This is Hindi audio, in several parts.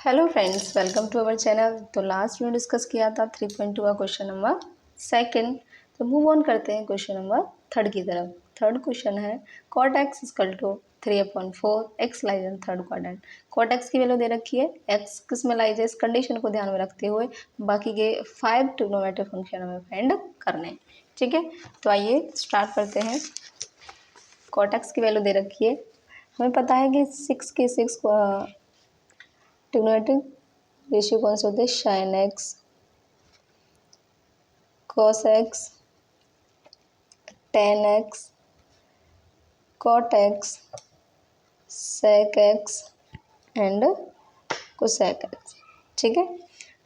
Hello friends, welcome to our channel. तो लास्ट में डिस्कस किया था 3.2 का क्वेश्चन नंबर सेकंड। तो मूव ऑन करते हैं क्वेश्चन नंबर थर्ड की तरफ। थर्ड क्वेश्चन है cot x equal to 3/4 x lies in third quadrant. cot x की वैल्यू दे रखी है, x किस में लाइज है, इस कंडीशन को ध्यान में रखते हुए बाकी के 5 ट्रिग्नोमेट्रिक फंक्शन हमें फाइंड करने हैं। ठीक है, तो आइए स्टार्ट करते हैं। cot x की वैल्यू दे रखी है, हमें पता है कि 6 के 6 ट्रिग्नोमेट्रिक रेशियो कौन से होते हैं, sine x, cos x, tan x, cot x, sec x and cosec x. ठीक है,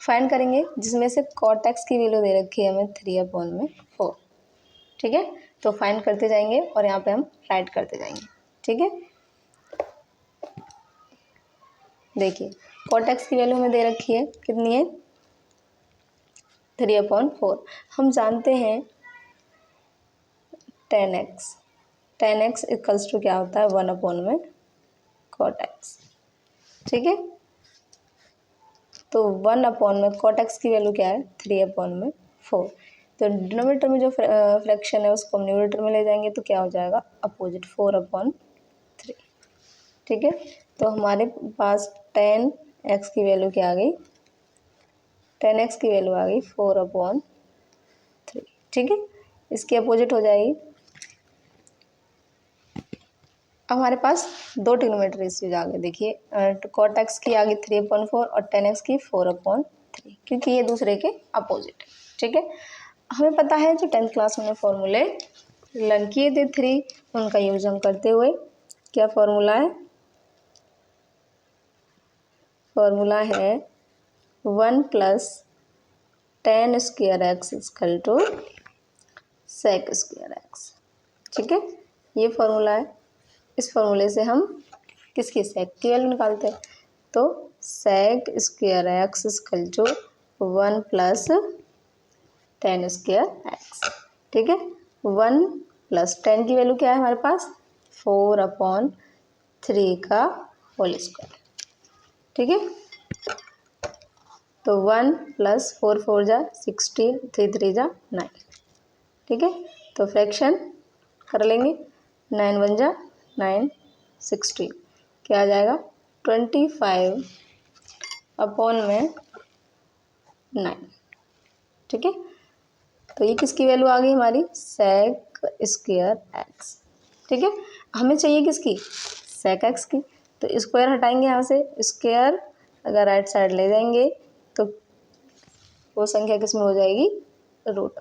फाइंड करेंगे जिसमें से कॉट एक्स की वैल्यू दे रखी है हमें 3/4। ठीक है, तो फाइंड करते जाएंगे और यहाँ पे हम राइट करते जाएंगे। ठीक है, देखिए कॉट एक्स की वैल्यू हमें दे रखी है, कितनी है, 3/4। हम जानते हैं टेन एक्स इक्वल्स टू क्या होता है, 1/में कॉट एक्स। ठीक है, तो 1/में कॉट एक्स की वैल्यू क्या है, 3/4। तो डिनोमिनेटर में जो फ्रैक्शन है उसको हम न्यूमरेटर में ले जाएंगे तो क्या हो जाएगा, अपोजिट 4/3। ठीक है, तो हमारे पास 10x की वैल्यू क्या आ गई, 10x की वैल्यू आ गई 4/3। ठीक है, इसकी अपोजिट हो जाएगी। अब हमारे पास दो ट्रिग्नोमेट्री रेशियोज आ गए। देखिए कॉट एक्स की आ गई 3/4 और 10x की 4/3, क्योंकि ये दूसरे के अपोजिट है। ठीक है, हमें पता है जो 10th क्लास में फॉर्मूले लर्न किए थे 3, उनका यूज हम करते हुए क्या फॉर्मूला है, फॉर्मूला है 1 + tan² x equal to sec² x। ठीक है, ये फॉर्मूला है। इस फॉर्मूले से हम किसकी सेक की वैल्यू निकालते हैं, तो sec² x equal to 1 + tan² x। ठीक है, 1 + 10 की वैल्यू क्या है हमारे पास, 4/3 का होल स्क्वायर। ठीक है, तो 1 + 4 4 जा 16, 3 3 जा 9। ठीक है, तो फ्रैक्शन कर लेंगे, 9 1 जा 9, 16 क्या आ जाएगा, 25/9। ठीक है, तो ये किसकी वैल्यू आ गई हमारी, sec² x। ठीक है, हमें चाहिए किसकी, sec x की। तो स्क्वायर हटाएंगे यहाँ से, स्क्वायर अगर राइट साइड ले जाएंगे तो वो संख्या किस में हो जाएगी, रूट।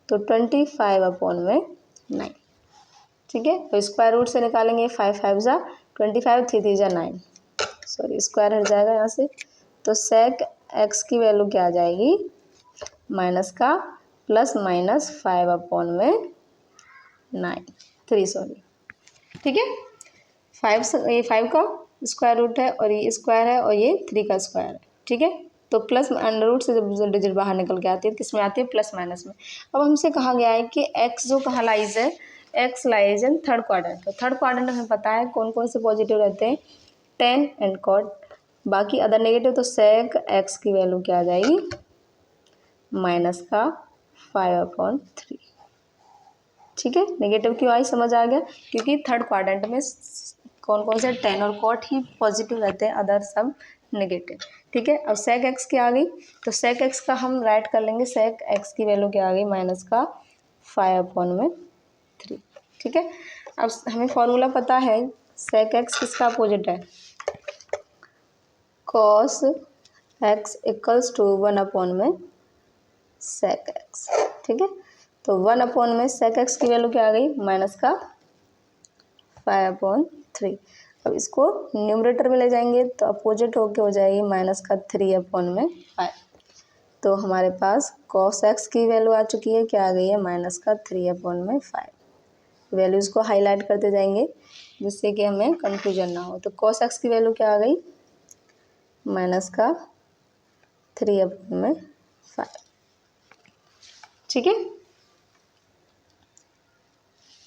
तो 25/9। ठीक है, तो स्क्वायर रूट से निकालेंगे, 5 5 जा 25, 3 3 जा 9, सॉरी स्क्वायर हट जाएगा यहाँ से। तो sec x की वैल्यू क्या आ जाएगी, माइनस का प्लस माइनस 5/9 3, सॉरी। ठीक है, 5 ये 5 का स्क्वायर रूट है और ये स्क्वायर है और ये 3 का स्क्वायर है। ठीक है, तो प्लस अंडर रूट से जब डिजिट बाहर निकल के आती है किस में आती है, प्लस माइनस में। अब हमसे कहा गया है कि x जो कहाँ लाइज है, x lies in third quadrant. तो थर्ड क्वाड्रेंट हमें पता है कौन कौन से पॉजिटिव रहते हैं, 10 एंड कॉट, बाकी अदर नेगेटिव। तो sec x की वैल्यू क्या आ जाएगी, माइनस का 5/3। ठीक है, नेगेटिव क्यों आई, समझ आ गया, क्योंकि थर्ड क्वाड्रेंट में कौन कौन से 10 और कॉट ही पॉजिटिव रहते हैं, अदर सब नेगेटिव। ठीक है, अब sec x की आ गई, तो sec x का हम राइट कर लेंगे, sec x की वैल्यू क्या आ गई, माइनस का 5/3। ठीक है, अब हमें फॉर्मूला पता है sec x किसका अपोजिट है, cos x इक्वल्स टू 1/में sec x। ठीक है, तो 1/में sec x की वैल्यू क्या आ गई, माइनस का 5/3। अब इसको न्यूमरेटर में ले जाएंगे तो अपोजिट होके हो जाएगी, माइनस का 3/5। तो हमारे पास cos x की वैल्यू आ चुकी है, क्या आ गई है, माइनस का 3/5। वैल्यूज को हाईलाइट करते जाएंगे जिससे कि हमें कंफ्यूजन ना हो। तो cos x की वैल्यू क्या आ गई, माइनस का 3/5। ठीक है,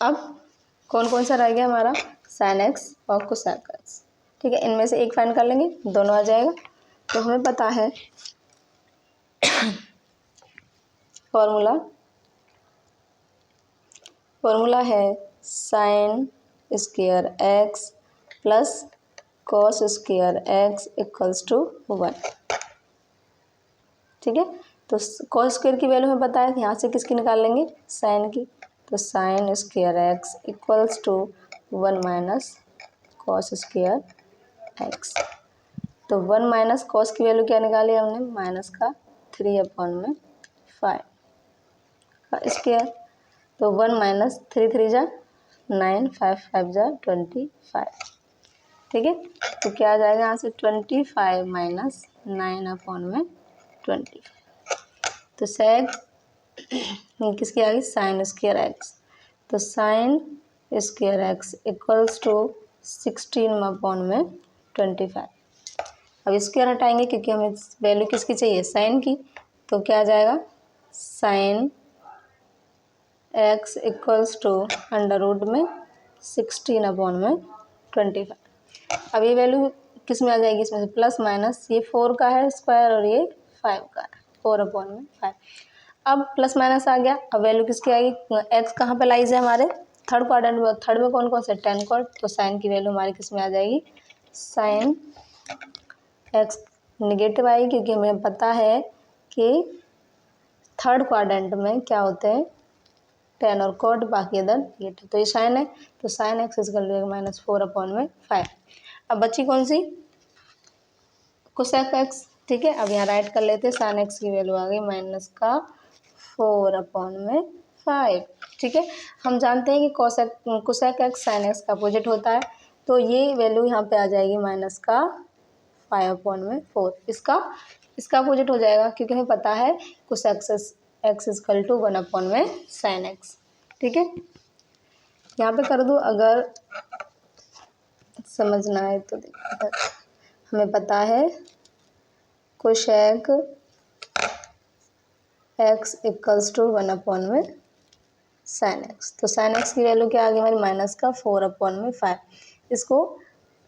अब कौन कौन सा रह गया हमारा, sin x और cosec x। ठीक है, इनमें से एक फाइंड कर लेंगे, दोनों आ जाएगा। तो हमें पता है फॉर्मूला है sine square x plus cos square x equals to 1। ठीक है, तो कॉस स्क्वायर की वैल्यू हमें पता है, यहाँ से किसकी निकाल लेंगे, साइन की। तो sine square x equals to 1 minus cos square x. तो 1 माइनस कॉस की वैल्यू क्या निकाली हमने, माइनस का 3/5 का स्क्वायर। तो 1 माइनस 3 3 जा 9, 5 5 जा 25। ठीक है, तो क्या आ जाएगा यहाँ से 25 माइनस 9/25। तो सेक किसकी आ गई, साइन स्क्वायर एक्स। तो sine square x equals to 16/25। अब स्क्वायर हटाएंगे क्योंकि हमें वैल्यू किसकी चाहिए, साइन की। तो क्या आ जाएगा, sine x equals to under root में 16/25। अब ये वैल्यू किस में आ जाएगी, इसमें से प्लस माइनस, ये 4 का है स्क्वायर और ये 5 का है, 4/5। अब प्लस माइनस आ गया, अब वैल्यू किसकी आएगी, एक्स कहाँ पे लाइज है हमारे, थर्ड क्वाड्रेंट में। थर्ड में कौन कौन से, 10 कॉर्ड। तो साइन की वैल्यू हमारी किस में आ जाएगी, साइन एक्स निगेटिव आएगी, क्योंकि हमें पता है कि थर्ड क्वाड्रेंट में क्या होते हैं, 10 और कॉड, बाकी अदर नेगेटिव। तो ये साइन है, तो साइन एक्स इक्वल टू -4/5। अब बची कौन सी, कोसेक एक्स। ठीक है, अब यहाँ राइट कर लेते हैं, साइन एक्स की वैल्यू आ गई -4/5। ठीक है, हम जानते हैं कि कोसेक एक्स साइन एक्स का अपोजिट होता है, तो ये वैल्यू यहाँ पे आ जाएगी -5/4। इसका अपोजिट हो जाएगा, क्योंकि हमें पता है कोसेक एक्स इक्वल टू 1/साइन एक्स। ठीक है, यहाँ पे कर दूँ, अगर समझना है तो हमें पता है कोसेक एक्स इक्वल्स टू 1/साइन एक्स। तो साइन एक्स की वैल्यू क्या आ गई हमारी, -4/5। इसको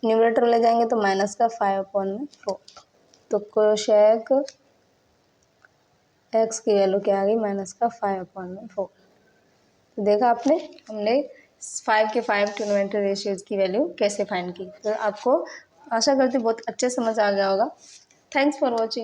न्यूमरेटर ले जाएंगे तो -5/4। तो कोसेक एक्स की वैल्यू क्या आ गई, -5/4। तो देखा आपने, हमने 5 के 5 ट्रिग्नोमेट्री रेशियोज की वैल्यू कैसे फाइंड की। तो आपको आशा करती हूँ बहुत अच्छे समझ आ गया होगा। Thanks for watching.